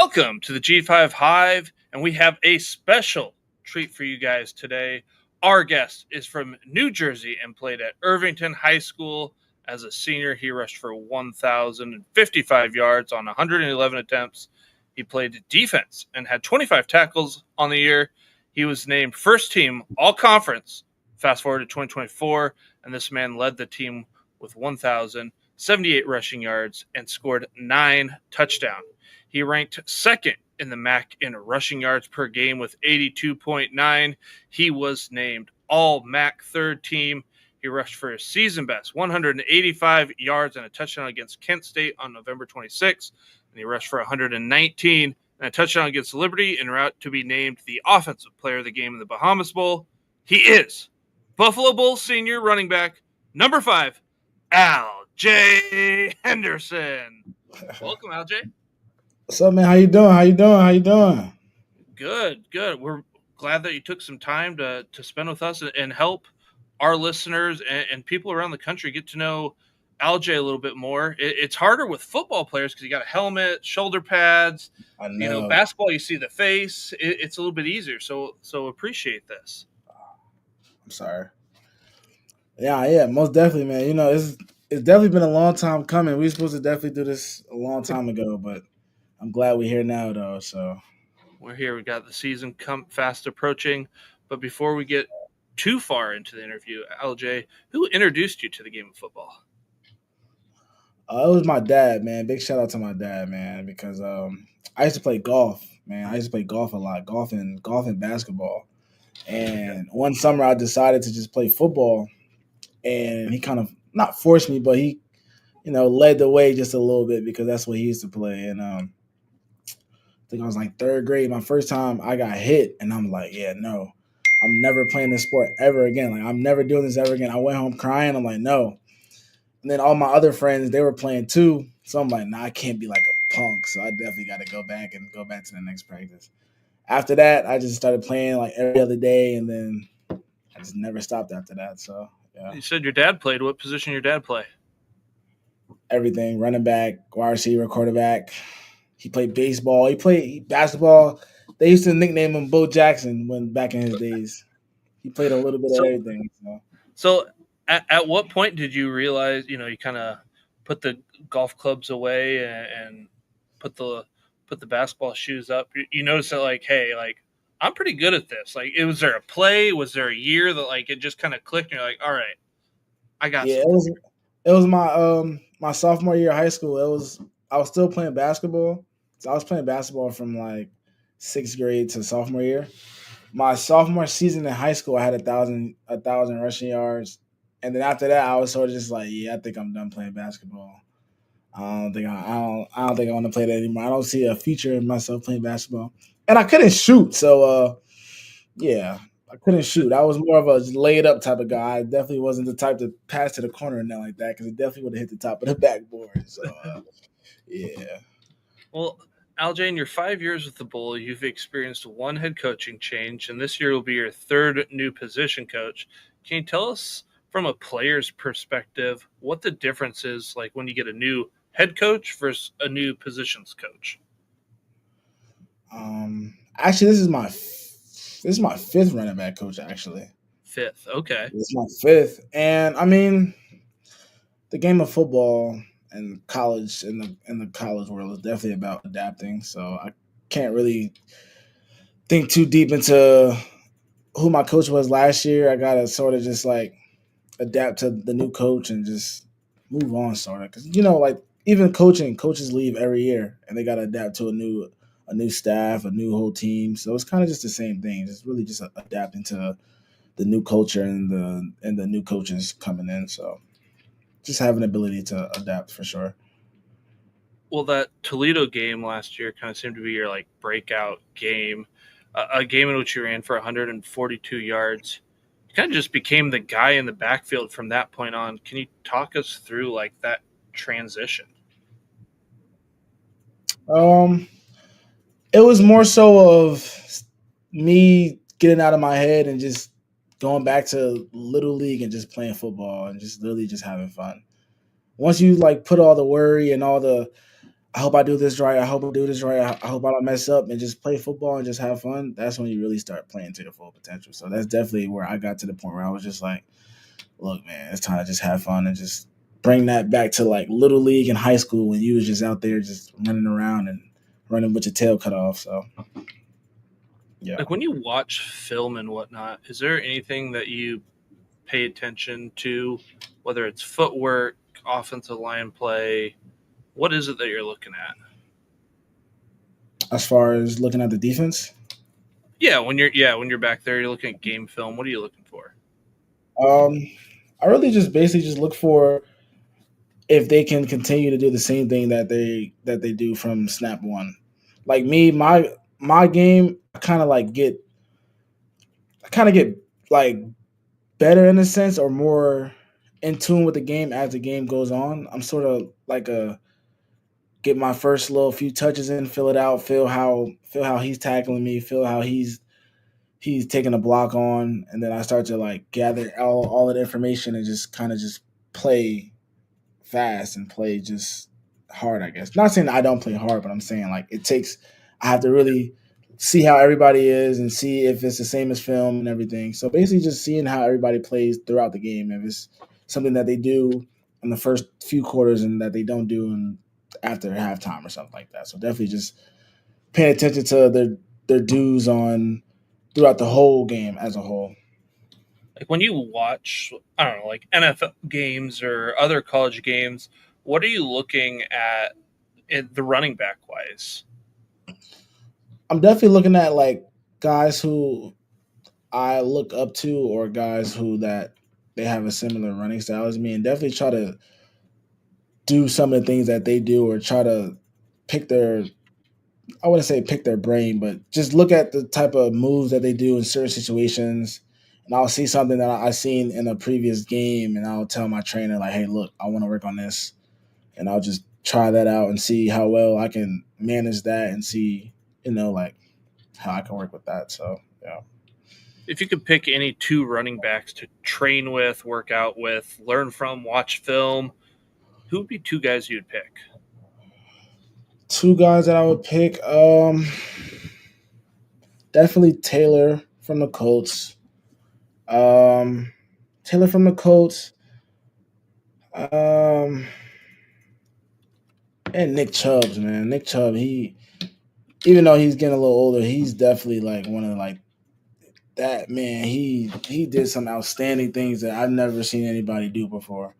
Welcome to the G5 Hive, and we have a special treat for you guys today. Our guest is from New Jersey and played at Irvington High School. As a senior, he rushed for 1,055 yards on 111 attempts. He played defense and had 25 tackles on the year. He was named first team all-conference. Fast forward to 2024, and this man led the team with 1,078 rushing yards and scored 9 touchdowns. He ranked second in the MAC in rushing yards per game with 82.9. He was named All-MAC third team. He rushed for a season best 185 yards and a touchdown against Kent State on November 26th. And he rushed for 119 and a touchdown against Liberty en route to be named the offensive player of the game in the Bahamas Bowl. He is Buffalo Bulls senior running back, number 5, Al-Jay Henderson. Welcome, Al-Jay. What's up, man? How you doing? Good. We're glad that you took some time to spend with us and help our listeners and people around the country get to know Al-Jay a little bit more. It's harder with football players because you got a helmet, shoulder pads. I know. Basketball, you see the face. It's a little bit easier. So appreciate this. I'm sorry. Yeah, most definitely, man. It's definitely been a long time coming. We were supposed to definitely do this a long time ago, but I'm glad we're here now, though. So we're here. We got the season fast approaching. But before we get too far into the interview, Al-Jay, who introduced you to the game of football? It was my dad, man. Big shout out to my dad, man, because I used to play golf, man. I used to play golf a lot, golf and basketball. And one summer I decided to just play football, and he kind of not forced me, but he, led the way just a little bit because that's what he used to play. And I think I was like third grade. My first time I got hit, and I'm like, yeah, no, I'm never playing this sport ever again. Like, I'm never doing this ever again. I went home crying. I'm like, no. And then all my other friends, they were playing too. So I'm like, nah, I can't be like a punk. So I definitely got to go back to the next practice. After that, I just started playing like every other day, and then I just never stopped after that. So, yeah. You said your dad played. What position your dad play? Everything, running back, wide receiver, quarterback. He played baseball. He played basketball. They used to nickname him Bo Jackson when back in his days. He played a little bit of everything. So at what point did you realize, you kind of put the golf clubs away and put the basketball shoes up? You noticed that, like, hey, like, I'm pretty good at this. Like, was there a play? Was there a year that, like, it just kind of clicked and you're like, all right, I got something. It was my sophomore year of high school. I was still playing basketball. So I was playing basketball from like 6th grade to sophomore year. My sophomore season in high school, I had 1,000 rushing yards, and then after that, I was sort of just like, yeah, I think I'm done playing basketball. I don't think I want to play that anymore. I don't see a future in myself playing basketball, and I couldn't shoot. So yeah, I couldn't shoot. I was more of a laid up type of guy. I definitely wasn't the type to pass to the corner and nothing like that because it definitely would have hit the top of the backboard. So yeah. Well, Al-Jay, in your 5 years with the Bull, you've experienced one head coaching change, and this year will be your third new position coach. Can you tell us from a player's perspective what the difference is like when you get a new head coach versus a new positions coach? Actually, this is my 5th running back coach. Actually, 5th. Okay, it's my 5th, and I mean, the game of football and college in the college world is definitely about adapting. So I can't really think too deep into who my coach was last year. I gotta sort of just like adapt to the new coach and just move on, sort of, because like even coaches leave every year and they gotta adapt to a new staff, a new whole team. So it's kind of just the same thing. It's really just adapting to the new culture and the new coaches coming in. So just have an ability to adapt for sure. Well, that Toledo game last year kind of seemed to be your like breakout game, a game in which you ran for 142 yards. You kind of just became the guy in the backfield from that point on. Can you talk us through like that transition? It was more so of me getting out of my head and just going back to little league and just playing football and just literally just having fun. Once you like put all the worry and all the I hope I do this right. I hope I do this right. I hope I don't mess up and just play football and just have fun. That's when you really start playing to your full potential. So that's definitely where I got to the point where I was just like, look, man, it's time to just have fun and just bring that back to like little league and high school when you was just out there just running around and running with your tail cut off. So yeah. Like when you watch film and whatnot, is there anything that you pay attention to, whether it's footwork, offensive line play? What is it that you're looking at? As far as looking at the defense, When you're back there, you're looking at game film. What are you looking for? um, I really just basically just look for if they can continue to do the same thing that they do from snap one. Like me, my game, I kind of get like better in a sense or more in tune with the game as the game goes on. I'm sort of like a get my first little few touches in, fill it out, feel how he's tackling me, feel how he's taking a block on, and then I start to like gather all that information and just kind of just play fast and play just hard, I guess. Not saying I don't play hard, but I'm saying like I have to really see how everybody is and see if it's the same as film and everything. So basically just seeing how everybody plays throughout the game. If it's something that they do in the first few quarters and that they don't do after halftime or something like that. So definitely just paying attention to their dues on throughout the whole game as a whole. Like when you watch, I don't know, like NFL games or other college games, what are you looking at in the running back wise? I'm definitely looking at like guys who I look up to or guys who that they have a similar running style as me and definitely try to do some of the things that they do or try to pick their I wouldn't say pick their brain, but just look at the type of moves that they do in certain situations. And I'll see something that I seen in a previous game and I'll tell my trainer like, hey, look, I want to work on this. And I'll just try that out and see how well I can manage that and see, like how I can work with that. So yeah. If you could pick any two running backs to train with, work out with, learn from, watch film, who would be two guys you'd pick? Two guys that I would pick, definitely Taylor from the Colts. Um, Taylor from the Colts. Um, and Nick Chubbs, man. Nick Chubb, he even though he's getting a little older, he's definitely like one of like that man. He did some outstanding things that I've never seen anybody do before.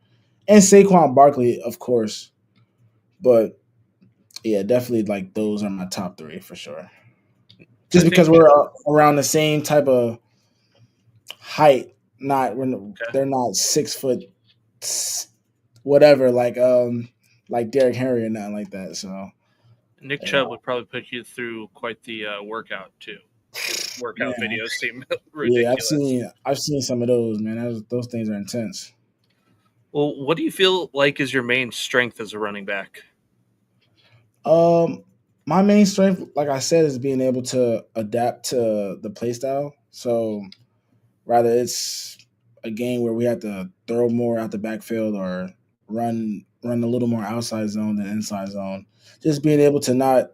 And Saquon Barkley, of course. But yeah, definitely like those are my top three for sure. I Just because think we're around the same type of height, not when okay. they're not 6 foot whatever, like Derrick Henry or nothing like that. So Nick yeah, Chubb would probably put you through quite the workout too. His workout man. videos seem Yeah, ridiculous. I've seen some of those, man. Those things are intense. Well, what do you feel like is your main strength as a running back? Um, my main strength, like I said, is being able to adapt to the play style. So rather it's a game where we have to throw more out the backfield or run a little more outside zone than inside zone. Just being able to not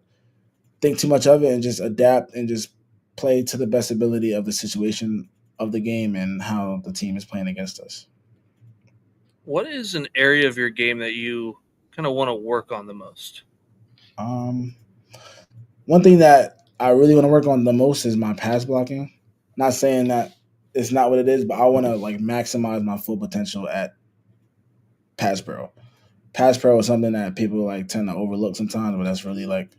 think too much of it and just adapt and just play to the best ability of the situation of the game and how the team is playing against us. What is an area of your game that you kind of want to work on the most? Um, One thing that I really want to work on the most is my pass blocking. Not saying that it's not what it is, but I want to like maximize my full potential at pass pro. Pass pro is something that people like tend to overlook sometimes, but that's really like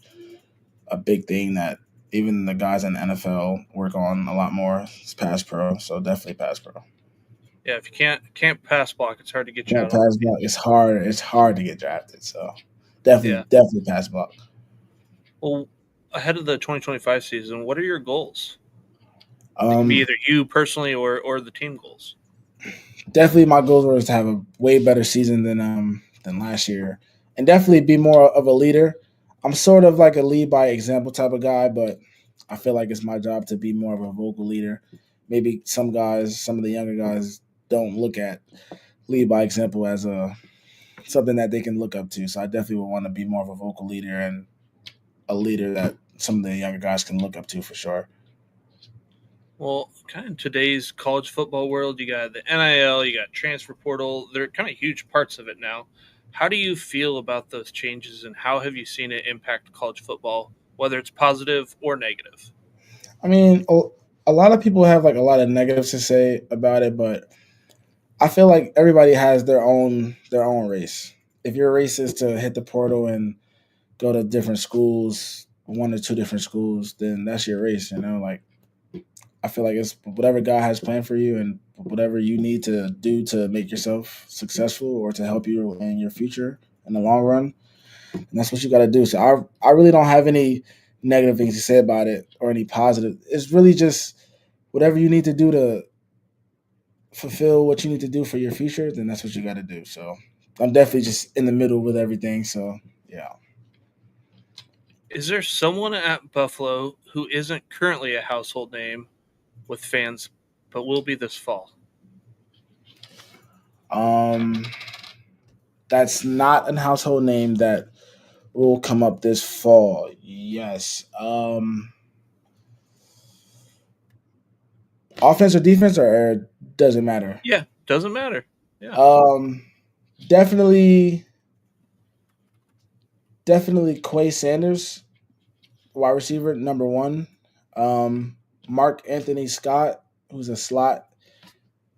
a big thing that even the guys in the NFL work on a lot more. It's pass pro, so definitely pass pro. Yeah, if you can't pass block, it's hard to get you Yeah, out on the pass field. block. It's hard. It's hard to get drafted. So definitely, Yeah. definitely pass block. Well, ahead of the 2025 season, what are your goals? It can be Um, either you personally or the team goals. Definitely my goals were to have a way better season than last year, and definitely be more of a leader. I'm sort of like a lead by example type of guy, but I feel like it's my job to be more of a vocal leader. Maybe some of the younger guys, don't look at lead by example as a something that they can look up to. So I definitely would want to be more of a vocal leader and a leader that some of the younger guys can look up to for sure. Well, kind of today's college football world, you got the NIL, you got transfer portal. They're kind of huge parts of it now. How do you feel about those changes, and how have you seen it impact college football, whether it's positive or negative? I mean, a lot of people have like a lot of negatives to say about it, but I feel like everybody has their own race. If your race is to hit the portal and go to different schools, one or two different schools, then that's your race. Like I feel like it's whatever God has planned for you and whatever you need to do to make yourself successful or to help you in your future in the long run. And that's what you got to do. So I really don't have any negative things to say about it or any positive. It's really just whatever you need to do to fulfill what you need to do for your future, then that's what you got to do. So I'm definitely just in the middle with everything. So yeah. Is there someone at Buffalo who isn't currently a household name with fans, but will be this fall? Um, that's not a household name that will come up this fall. Yes. Offense or defense or doesn't matter. Yeah, doesn't matter. Yeah. Um, definitely, definitely Quay Sanders, wide receiver number one. Um, Mark Anthony Scott, who's a slot.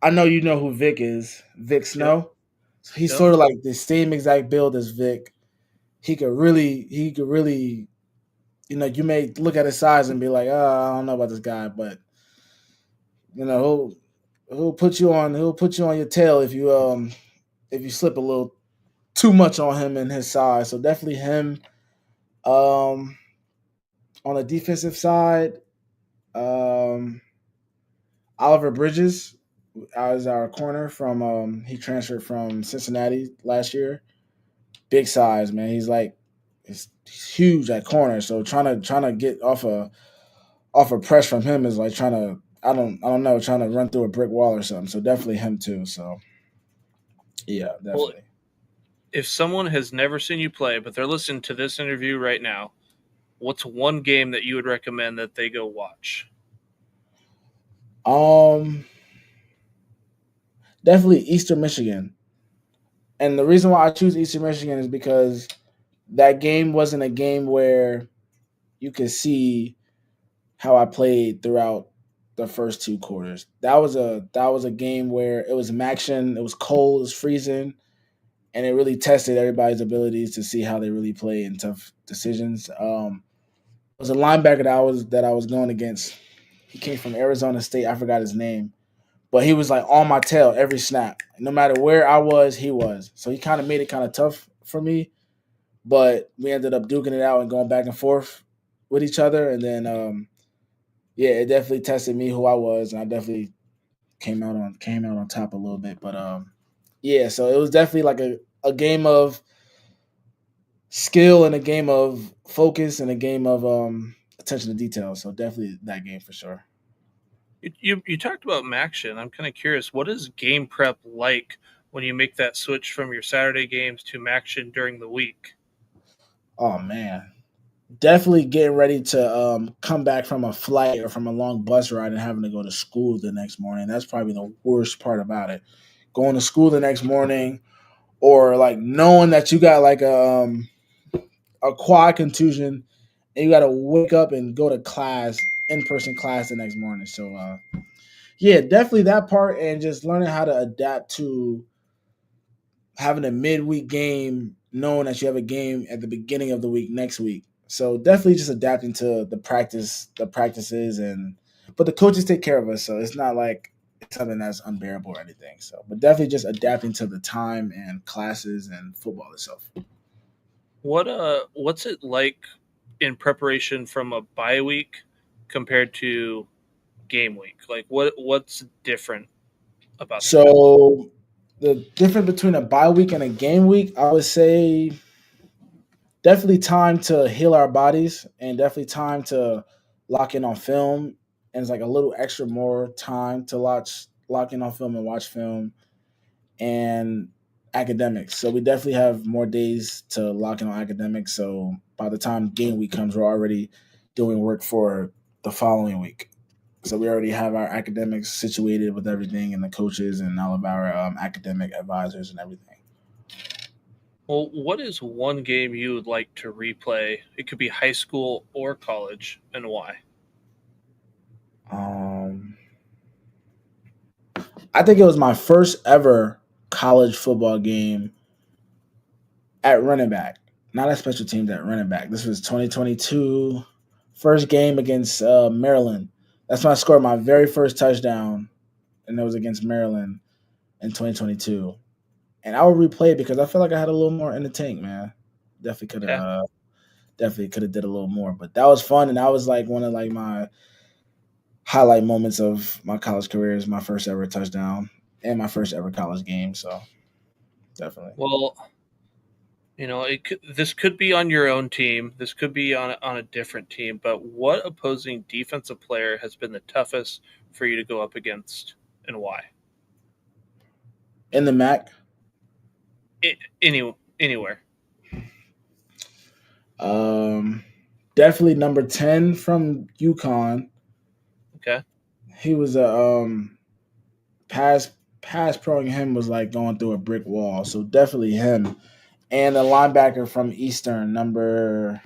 I know you know who Vic is. Vic Yep. Snow. So he's Yep. sort of like the same exact build as Vic. He could really, you may look at his size and be like, oh, I don't know about this guy, but he'll put you on your tail if you slip a little too much on him and his size. So definitely him. Um, on the defensive side, um, Oliver Bridges as our corner from he transferred from Cincinnati last year. Big size, man. He's huge at corner. So trying to get off a press from him is like trying to I don't know, trying to run through a brick wall or something. So definitely him too. So yeah, Well, definitely. if someone has never seen you play, but they're listening to this interview right now, what's one game that you would recommend that they go watch? Um, definitely Eastern Michigan. And the reason why I choose Eastern Michigan is because that game wasn't a game where you could see how I played throughout the first two quarters. That was a game where it was MACtion, it was cold, it was freezing, and it really tested everybody's abilities to see how they really play in tough decisions. It was a linebacker that I was going against. He came from Arizona State. I forgot his name, but he was like on my tail every snap. No matter where I was, he was. So he kind of made it kind of tough for me. But we ended up duking it out and going back and forth with each other. And then, yeah, it definitely tested me who I was, and I definitely came out on top a little bit. But yeah, so it was definitely like a game of skill and a game of focus and a game of attention to detail. So definitely that game for sure. You talked about MACtion. I'm kind of curious, what is game prep like when you make that switch from your Saturday games to MACtion during the week? Oh man, definitely getting ready to come back from a flight or from a long bus ride and having to go to school the next morning. That's probably the worst part about it. Going to school the next morning, or like knowing that you got like a quad contusion and you got to wake up and go to class, in person class the next morning. So yeah, definitely that part, and just learning how to adapt to having a midweek game, knowing that you have a game at the beginning of the week next week. So definitely just adapting to the practices, and but the coaches take care of us, so it's not like it's something that's unbearable or anything. So, but definitely just adapting to the time and classes and football itself. What's it like in preparation from a bye week compared to game week? Like what's different about the two? So the difference between a bye week and a game week, I would say definitely time to heal our bodies and definitely time to lock in on film. And it's like a little extra more time to lock in on film and watch film. And academics. So we definitely have more days to lock in on academics. So by the time game week comes, we're already doing work for the following week. So we already have our academics situated with everything and the coaches and all of our academic advisors and everything. Well, what is one game you would like to replay? It could be high school or college, and why? Um, I think it was my first ever college football game at running back, not at special teams, at running back. This was 2022, first game against Maryland. That's when I scored my very first touchdown, and it was against Maryland in 2022. And I would replay it because I feel like I had a little more in the tank, man. Definitely could have, Yeah. definitely could have did a little more. But that was fun, and that was like one of like my highlight moments of my college career. Is my first ever touchdown and my first ever college game. So definitely. Well, this could be on your own team. This could be on a different team. But what opposing defensive player has been the toughest for you to go up against, and why? In the MAC, Anywhere. um, definitely number 10 from UConn. Okay. He was a pass pass proing him was like going through a brick wall. So definitely him. And a linebacker from Eastern, number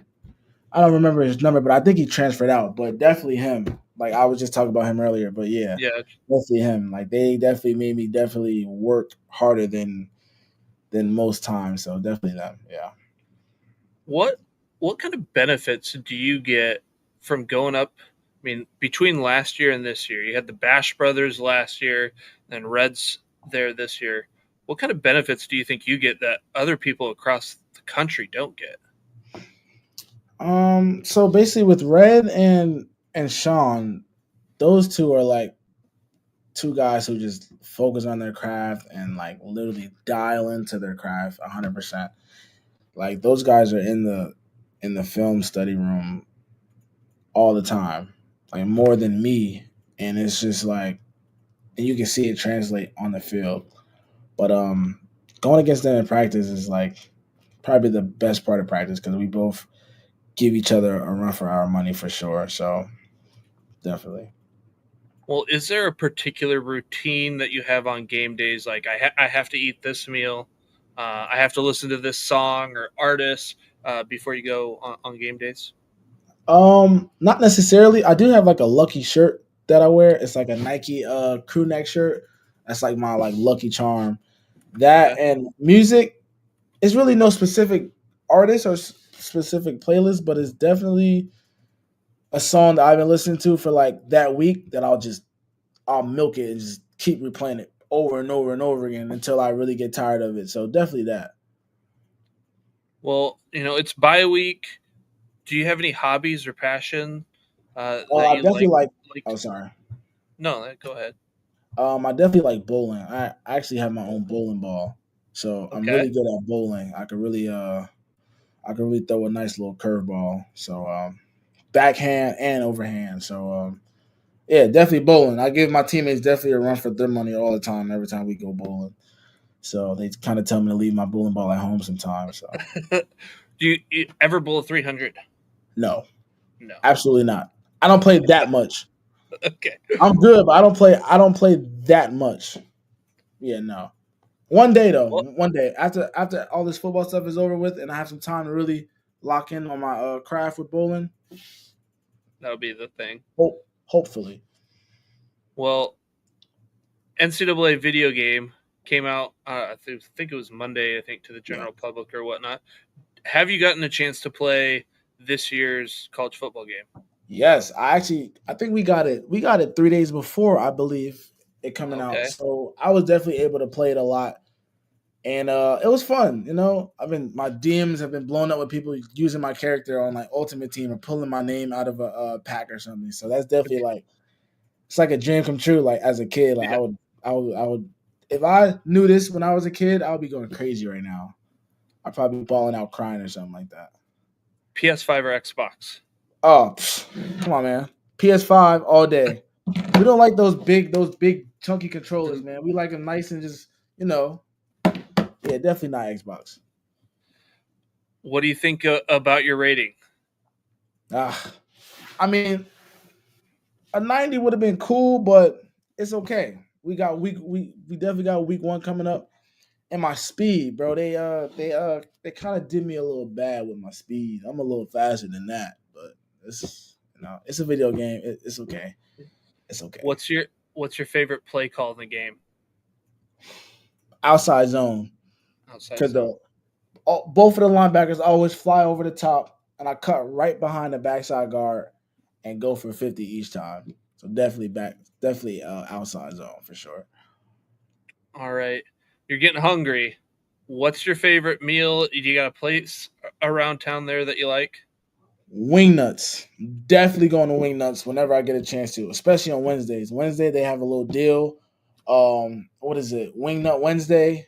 I don't remember his number, but I think he transferred out. But definitely him. Like I was just talking about him earlier, but yeah, Yeah. definitely him. Like they definitely made me definitely work harder than most times. So definitely them. Yeah. What what kind of benefits do you get from going up? I mean, between last year and this year, you had the Bash Brothers last year, and Reds there this year. What kind of benefits do you think you get that other people across the country don't get? So basically with Red and Sean, those two are like two guys who just focus on their craft and like literally dial into their craft 100%. Like those guys are in the film study room all the time, like more than me, and it's just like, and you can see it translate on the field. But going against them in practice is like probably the best part of practice because we both give each other a run for our money for sure. So definitely. Well, is there a particular routine that you have on game days? Like, I have to eat this meal, I have to listen to this song or artist before you go on game days? Not necessarily. I do have like a lucky shirt that I wear. It's like a Nike crew neck shirt. That's like my like lucky charm. That Okay. and music is really no specific artist or specific playlist, but it's definitely a song that I've been listening to for like that week that I'll milk it and just keep replaying it over and over and over again until I really get tired of it. So definitely that. Well, it's bye week. Do you have any hobbies or passion that I you definitely like. like Oh, to? sorry. No, go ahead. I definitely like bowling. I actually have my own bowling ball, so I'm Okay. really good at bowling. I can really throw a nice little curveball. So backhand and overhand. So yeah, definitely bowling. I give my teammates definitely a run for their money all the time. Every time we go bowling, so they kind of tell me to leave my bowling ball at home sometimes. So Do you ever bowl a 300? no, No. absolutely not. I don't play that much. Okay. I'm good, but I don't play. I don't play that much. Yeah, no. One day though, Well, one day after all this football stuff is over with, and I have some time to really lock in on my craft with bowling. that would be the thing. Hopefully, Well, NCAA video game came out. I think it was Monday. I think to the yeah, general public or whatnot. Have you gotten a chance to play this year's college football game? yes. I think we got it. We got it 3 days before I believe it coming out. Okay. So I was definitely able to play it a lot, and it was fun. I've been my DMs have been blown up with people using my character on like Ultimate Team or pulling my name out of a pack or something. So that's definitely like it's like a dream come true. Like as a kid, like Yeah. I would, if I knew this when I was a kid, I would be going crazy right now. I'd probably be balling out crying or something like that. PS5 or Xbox? Oh, come on, man. PS5 all day. We don't like those big chunky controllers, man. We like them nice and just, you know. Yeah, definitely not Xbox. What do you think about your rating? Ah, I mean, a 90 would have been cool, but it's okay. We definitely got week one coming up. And my speed, bro, they kind of did me a little bad with my speed. I'm a little faster than that, but it's a video game. It's okay. It's okay. What's your favorite play call in the game? Outside zone, Outside because zone. both of the linebackers always fly over the top, and I cut right behind the backside guard and go for 50 each time. So definitely outside zone for sure. All right. You're getting hungry. What's your favorite meal? Do you got a place around town there that you like? Wing nuts. Definitely going to wing nuts whenever I get a chance to, especially on Wednesdays. Wednesday they have a little deal. What is it? Wing Nut Wednesday.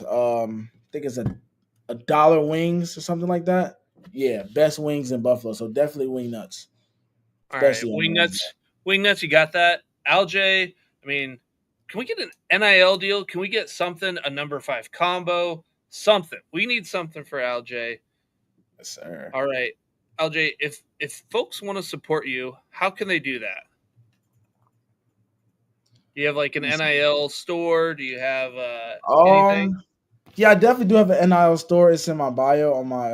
I think it's a dollar wings or something like that. Yeah, best wings in Buffalo. So definitely wing nuts, All right. especially on Wing Wednesday. nuts. Wing nuts, you got that? Al-Jay, I mean, can we get an NIL deal? Can we get something, a number 5 combo? Something. We need something for Al-Jay. Yes, sir. All right. Al-Jay, if folks want to support you, how can they do that? Do you have like an NIL store? Do you have anything? Um, yeah, I definitely do have an NIL store. It's in my bio on my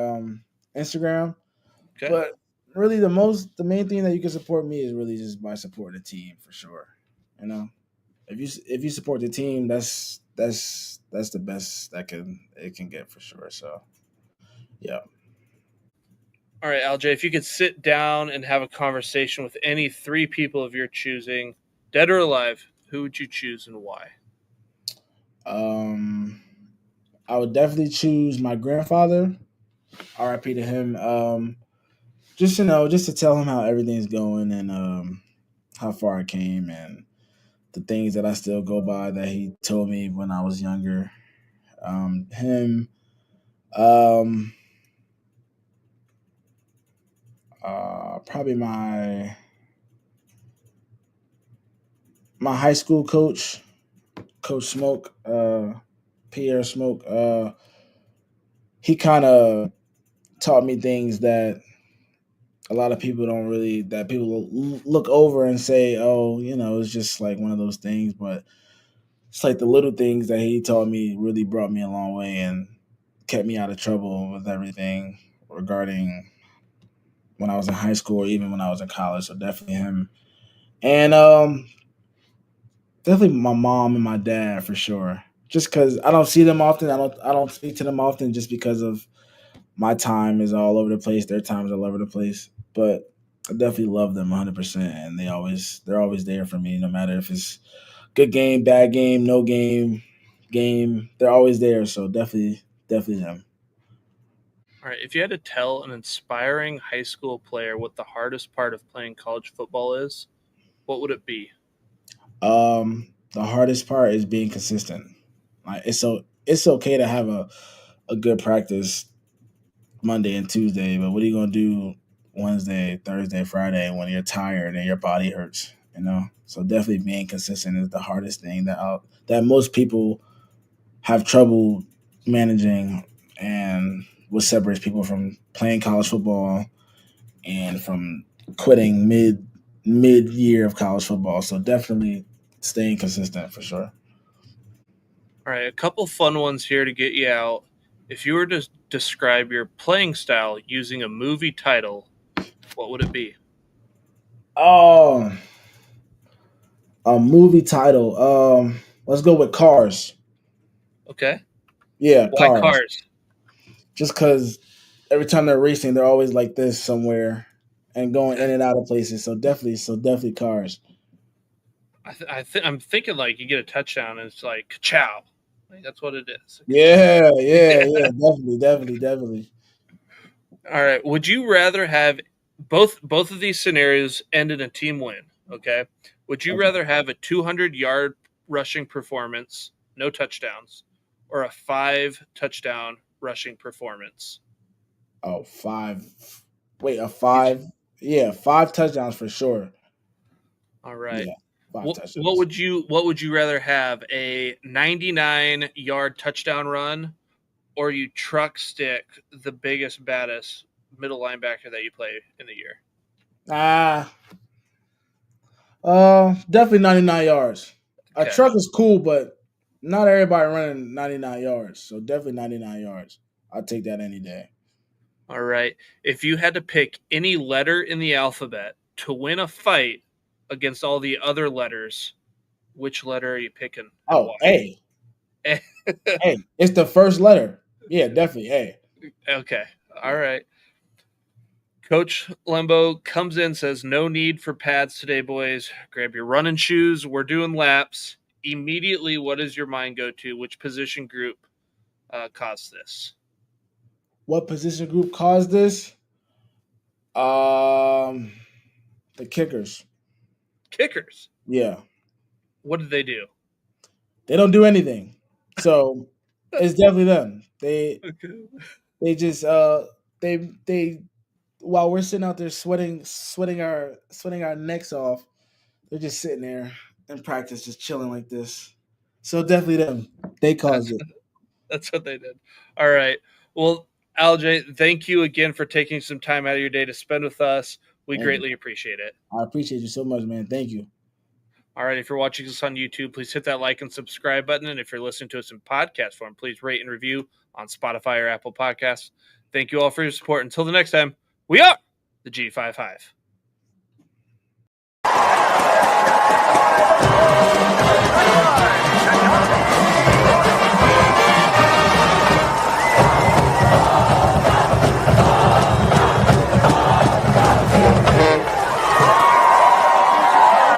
Instagram. Okay. But really, the main thing that you can support me is really just by supporting the team for sure. You know, if you support the team, that's the best that it can get for sure. So yeah. All right, Al-Jay, if you could sit down and have a conversation with any 3 people of your choosing, dead or alive, who would you choose and why? Um, I would definitely choose my grandfather. R.I.P. to him. Just just to tell him how everything's going and how far I came and the things that I still go by that he told me when I was younger. Him. Um, Probably my high school coach, Coach Smoke, Pierre Smoke. He kind of taught me things that a lot of people don't really that people look over and say, oh, it's just like one of those things, but it's like the little things that he taught me really brought me a long way and kept me out of trouble with everything regarding when I was in high school or even when I was in college. So definitely him. And definitely my mom and my dad for sure. Just because I don't see them often, I don't speak to them often, just because of my time is all over the place. Their time is all over the place. But I definitely love them 100%, and they're always there for me, no matter if it's good game, bad game, no game. They're always there. So definitely them. All right, if you had to tell an inspiring high school player what the hardest part of playing college football is, what would it be? The hardest part is being consistent. Like it's okay to have a good practice Monday and Tuesday, but what are you gonna do Wednesday, Thursday, Friday when you're tired and your body hurts? So definitely being consistent is the hardest thing that most people have trouble managing, and what separates people from playing college football and from quitting mid year of college football. So definitely staying consistent for sure. All right, a couple fun ones here to get you out. If you were to describe your playing style using a movie title, what would it be? Oh, a movie title. Let's go with Cars. Okay. Yeah, Why Cars. cars? Just because every time they're racing, they're always like this somewhere and going in Okay. and out of places. So definitely Cars. I'm thinking like you get a touchdown and it's like chow. Like, that's what it is. Ka-chow. Yeah. Definitely. All right. Would you rather have both of these scenarios end in a team win? Okay. Would you Okay. rather have a 200-yard rushing performance, no touchdowns, or a 5 touchdown rushing performance? Oh, five. Wait, a Each. five? Yeah, 5 touchdowns for sure. All right. Yeah, 5 What touchdowns. would you rather have, a 99-yard touchdown run, or you truck stick the biggest, baddest middle linebacker that you play in the year? Definitely 99 yards. A Okay. truck is cool, but not everybody running 99 yards. So definitely 99 yards. I'll take that any day. All right. If you had to pick any letter in the alphabet to win a fight against all the other letters, which letter are you picking and Oh, A. why? A. It's the first letter. Yeah, definitely A. Okay. All right. Coach Lembo comes in, says, no need for pads today, boys. Grab your running shoes. We're doing laps. Immediately, what does your mind go to? Which position group caused this? What position group caused this? The kickers. Kickers. Yeah. What did they do? They don't do anything. So it's definitely them. Okay. They just they while we're sitting out there sweating our necks off, they're just sitting there in practice, just chilling like this. So definitely them. They caused it. That's what they did. All right. Well, Al-Jay, thank you again for taking some time out of your day to spend with us. We Thank you. greatly appreciate it. I appreciate you so much, man. Thank you. All right. If you're watching us on YouTube, please hit that like and subscribe button. And if you're listening to us in podcast form, please rate and review on Spotify or Apple Podcasts. Thank you all for your support. Until the next time, we are the G55.